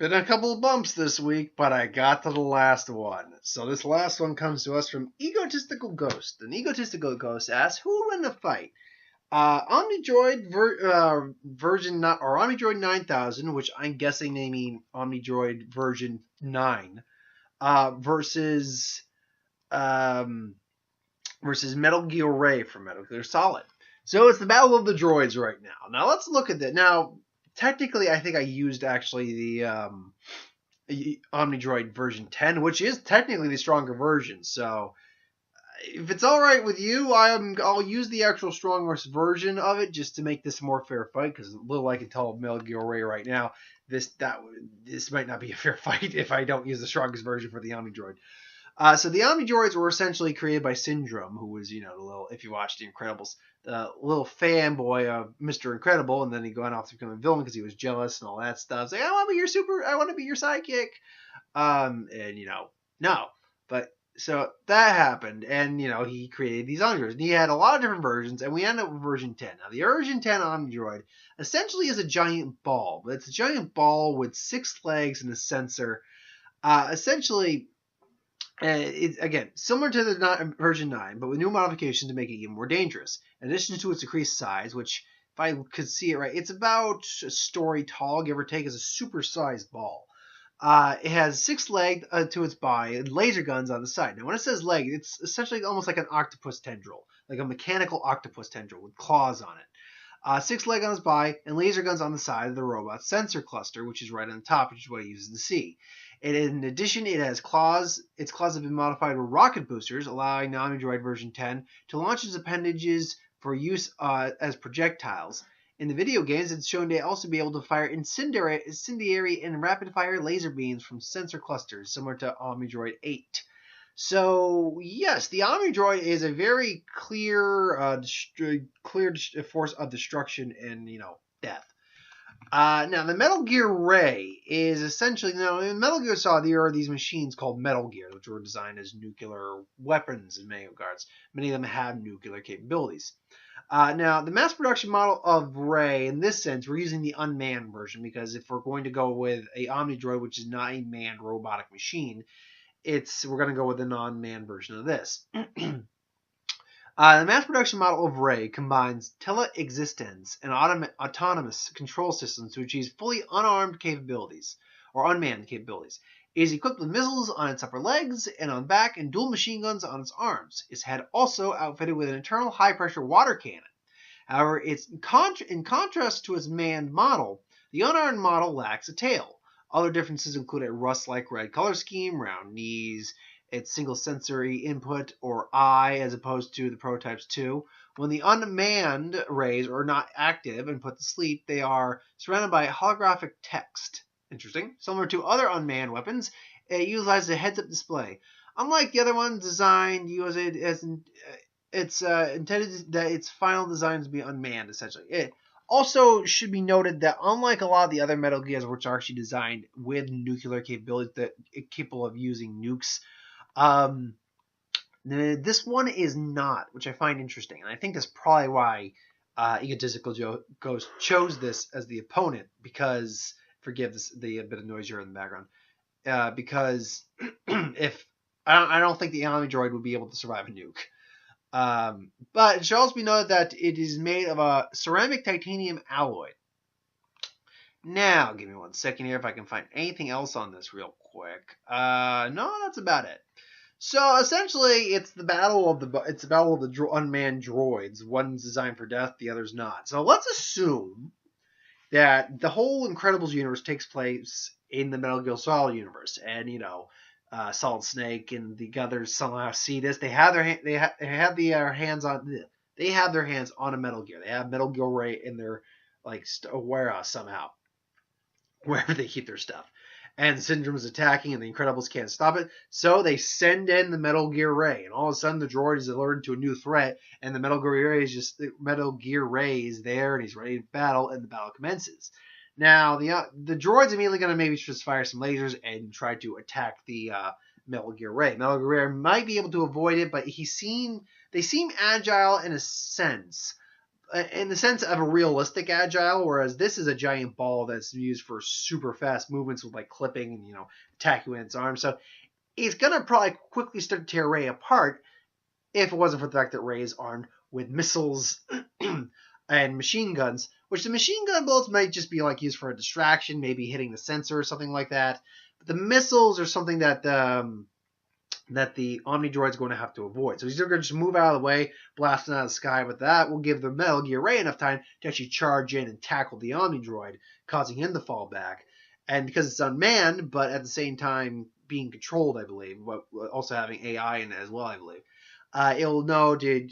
Been a couple of bumps this week, but I got to the last one. So this last one comes to us from Egotistical Ghost. An Egotistical Ghost asks, who will win the fight? Omnidroid version or Omnidroid 9000, which I'm guessing they mean Omnidroid version 9, versus Metal Gear Ray from Metal Gear Solid. So it's the battle of the droids right now. Now let's look at that. Now, technically, I think I used actually the Omnidroid version 10, which is technically the stronger version. So if it's all right with you, I'll use the actual strongest version of it just to make this a more fair fight. Because little I can tell Metal Gear Ray right now, this might not be a fair fight if I don't use the strongest version for the Omnidroid. So the Omnidroids were essentially created by Syndrome, who was, the little, if you watch The Incredibles, the little fanboy of Mr. Incredible, and then he went off to become a villain because he was jealous and all that stuff. It's like, I want to be your sidekick. No. But so that happened, and, he created these Omnidroids. And he had a lot of different versions, and we ended up with version 10. Now, the version 10 Omnidroid essentially is a giant ball, but it's a giant ball with 6 legs and a sensor. Essentially, it's, again, similar to the version 9, but with new modifications to make it even more dangerous. In addition to its decreased size, which, if I could see it right, it's about a story tall, give or take, is a super-sized ball. It has 6 legs to its body and laser guns on the side. Now, when it says leg, it's essentially almost like an octopus tendril, like a mechanical octopus tendril with claws on it. 6 legs on its body and laser guns on the side of the robot's sensor cluster, which is right on the top, which is what it uses to see. And in addition, it has claws. Its claws have been modified with rocket boosters, allowing the Omnidroid version 10 to launch its appendages for use as projectiles. In the video games, it's shown to also be able to fire incendiary and rapid-fire laser beams from sensor clusters, similar to Omnidroid 8. So, yes, the Omnidroid is a very clear force of destruction and, death. Now, the Metal Gear Ray is essentially, in Metal Gear Solid, there are these machines called Metal Gear, which were designed as nuclear weapons in many regards. Many of them have nuclear capabilities. Now, the mass production model of Ray, in this sense, we're using the unmanned version, because if we're going to go with a Omnidroid, which is not a manned robotic machine, we're going to go with the non-manned version of this. The mass production model of Ray combines teleexistence and autonomous control systems to achieve fully unarmed capabilities, or unmanned capabilities. It is equipped with missiles on its upper legs and on back and dual machine guns on its arms. Its head also outfitted with an internal high-pressure water cannon. However, in contrast to its manned model, the unarmed model lacks a tail. Other differences include a rust-like red color scheme, round knees, its single sensory input, or eye, as opposed to the prototype's 2. When the unmanned Rays are not active and put to sleep, they are surrounded by holographic text. Interesting. Similar to other unmanned weapons, it utilizes a heads-up display. Unlike the other ones designed, it's intended that its final design is to be unmanned, essentially. It also should be noted that unlike a lot of the other Metal Gears, which are actually designed with nuclear capabilities that are capable of using nukes, this one is not, which I find interesting. And I think that's probably why Egotistical Ghost chose this as the opponent, because, forgive the bit of noise here in the background, because if I don't think the Omnidroid would be able to survive a nuke. But it should also be noted that it is made of a ceramic titanium alloy. Now, give me 1 second here if I can find anything else on this real quick. No, that's about it. So essentially, it's the battle of the unmanned droids. One's designed for death, the other's not. So let's assume that the whole Incredibles universe takes place in the Metal Gear Solid universe, and Solid Snake and the others somehow see this. They have their hands on a Metal Gear. They have Metal Gear Ray in their warehouse somehow, wherever they keep their stuff. And Syndrome is attacking, and the Incredibles can't stop it. So they send in the Metal Gear Ray, and all of a sudden the droid is alerted to a new threat, and the Metal Gear Ray is there, and he's ready to battle, and the battle commences. Now the droid's immediately going to maybe just fire some lasers and try to attack the Metal Gear Ray. Metal Gear Ray might be able to avoid it, but they seem agile in a sense. in the sense of a realistic agile, whereas this is a giant ball that's used for super fast movements with like clipping and attacking with its arms. So it's gonna probably quickly start to tear Ray apart if it wasn't for the fact that Ray is armed with missiles and machine guns, which the machine gun bullets might just be like used for a distraction, maybe hitting the sensor or something like that. But the missiles are something that that the Omnidroid's going to have to avoid. So he's going to just move out of the way, blasting out of the sky, but that will give the Metal Gear Ray enough time to actually charge in and tackle the Omnidroid, causing him to fall back. And because it's unmanned, but at the same time being controlled, I believe, but also having AI in it as well, I believe, it'll know to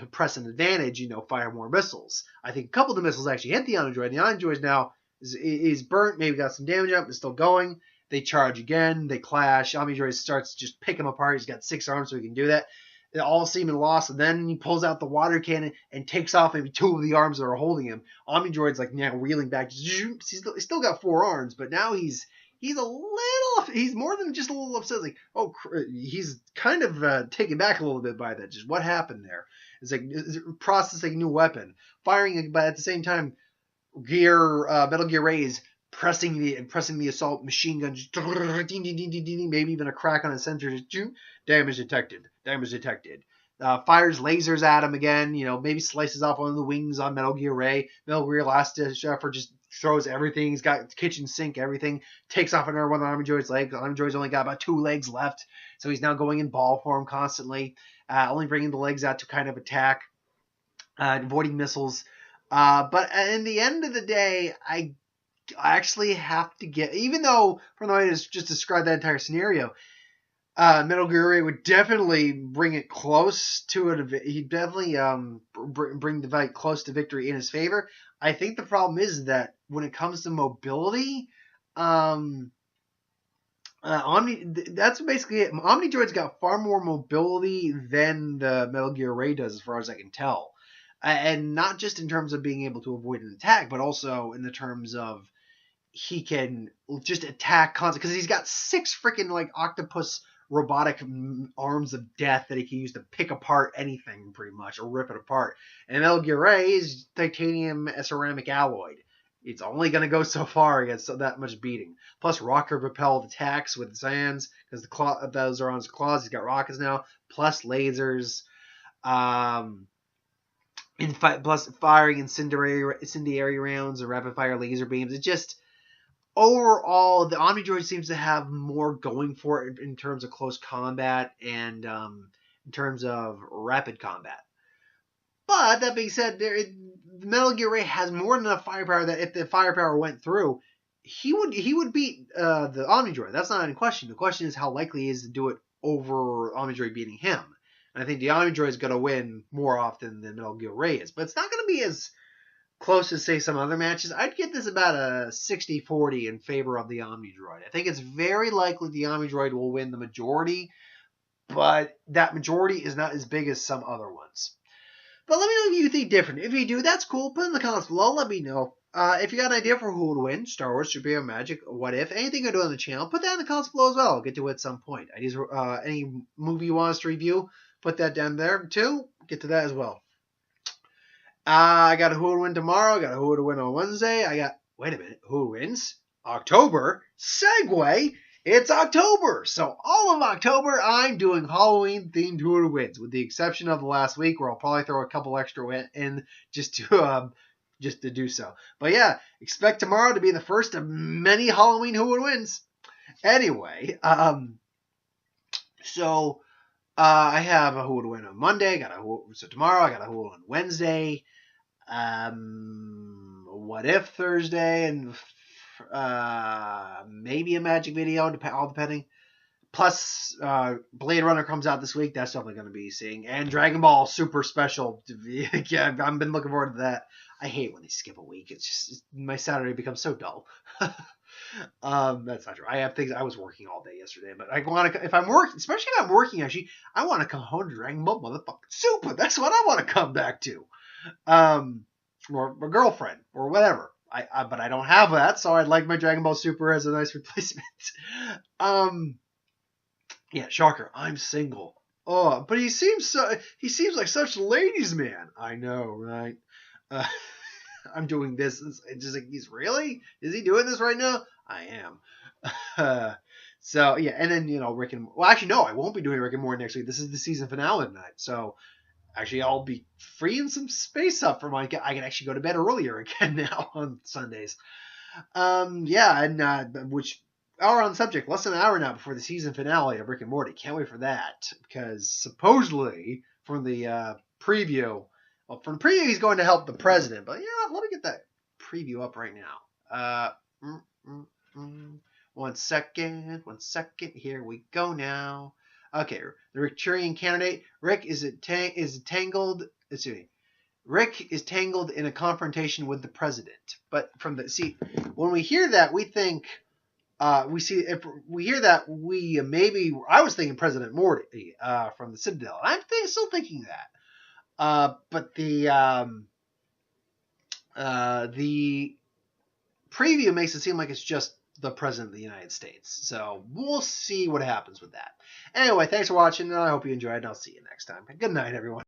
press an advantage, fire more missiles. I think a couple of the missiles actually hit the Omnidroid. The Omnidroid now is burnt, maybe got some damage up, but still going. They charge again. They clash. Omnidroid starts to just pick him apart. He's got 6 arms, so he can do that. They all seem lost, and then he pulls out the water cannon and takes off maybe 2 of the arms that are holding him. Omnidroid's like now reeling back. He's still got 4 arms, but now he's more than just a little upset. Like, he's kind of taken back a little bit by that. Just what happened there? It's like processing a new weapon, firing, but at the same time, Metal Gear Ray's pressing the assault machine gun, just maybe even a crack on his sensor, just damage detected. Fires lasers at him again, maybe slices off one of the wings on Metal Gear Ray. Metal Gear last effort just throws everything. He's got kitchen sink, everything. Takes off another one of Omnidroid's legs. Omnidroid's only got about 2 legs left, so he's now going in ball form constantly, only bringing the legs out to kind of attack, avoiding missiles. But in the end of the day, I actually have to get, even though from the way I just described that entire scenario, Metal Gear Ray would definitely bring it close to it. He'd definitely bring the fight close to victory in his favor. I think the problem is that when it comes to mobility, that's basically it. Omnidroid's got far more mobility than the Metal Gear Ray does, as far as I can tell. And not just in terms of being able to avoid an attack, but also in the terms of he can just attack constantly, because he's got 6 freaking like octopus robotic arms of death that he can use to pick apart anything pretty much, or rip it apart. And Metal Gear Ray is titanium ceramic alloyed. It's only going to go so far against that much beating. Plus rocket propelled attacks with his hands, because those are on his claws. He's got rockets now, plus lasers. Plus firing incendiary rounds and rapid fire laser beams. It just, overall, the Omnidroid seems to have more going for it in terms of close combat and in terms of rapid combat. But that being said, Metal Gear Ray has more than enough firepower that if the firepower went through, he would beat the Omnidroid. That's not in question. The question is how likely he is to do it over Omnidroid beating him. And I think the Omnidroid is going to win more often than Metal Gear Ray is. But it's not going to be as close as, say, some other matches. I'd get this about a 60-40 in favor of the Omnidroid. I think it's very likely the Omnidroid will win the majority, but that majority is not as big as some other ones. But let me know if you think different. If you do, that's cool. Put it in the comments below. Let me know. If you got an idea for who would win, Star Wars, Superhero Magic, What If, anything I do on the channel, put that in the comments below as well. I'll get to it at some point. Any movie you want us to review, put that down there too. Get to that as well. I got a who would win tomorrow. I got a who would win on Wednesday. Wait a minute. Who wins? October. Segue. It's October. So all of October, I'm doing Halloween-themed who would wins, with the exception of the last week, where I'll probably throw a couple extra in just to do so. But yeah, expect tomorrow to be the first of many Halloween who would wins. Anyway, so I have a who would win on Monday. So tomorrow I got a who would win on Wednesday. What if Thursday, and maybe a magic video, all depending. Plus, Blade Runner comes out this week. That's definitely going to be seeing. And Dragon Ball Super Special. Yeah, I've been looking forward to that. I hate when they skip a week. It's just, my Saturday becomes so dull. That's not true. I have things. I was working all day yesterday, but I want to. If I'm working, especially if I'm working, actually, I want to come home to Dragon Ball motherfucking Super. That's what I want to come back to. Or my girlfriend or whatever. But I don't have that, so I'd like my Dragon Ball Super as a nice replacement. Yeah, shocker. I'm single. Oh, but he seems like such a ladies' man. I know, right? Uh, I'm doing this. It's just like, he's really? Is he doing this right now? I am. So yeah, and then Rick and actually no, I won't be doing Rick and Morty next week. This is the season finale tonight, so actually I'll be freeing some space up for I can actually go to bed earlier again now on Sundays. Yeah, and which hour on the subject, less than an hour now before the season finale of Rick and Morty. Can't wait for that because supposedly from the preview. Well, from the preview, he's going to help the president. But let me get that preview up right now. 1 second. Here we go now. Okay, the Richurian candidate. Rick is tangled. Excuse me. Rick is tangled in a confrontation with the president. But when we hear that, we think. If we hear that, I was thinking President Morty from the Citadel. And I'm still thinking that. But the preview makes it seem like it's just the President of the United States. So we'll see what happens with that. Anyway, thanks for watching, and I hope you enjoyed, and I'll see you next time. Good night, everyone.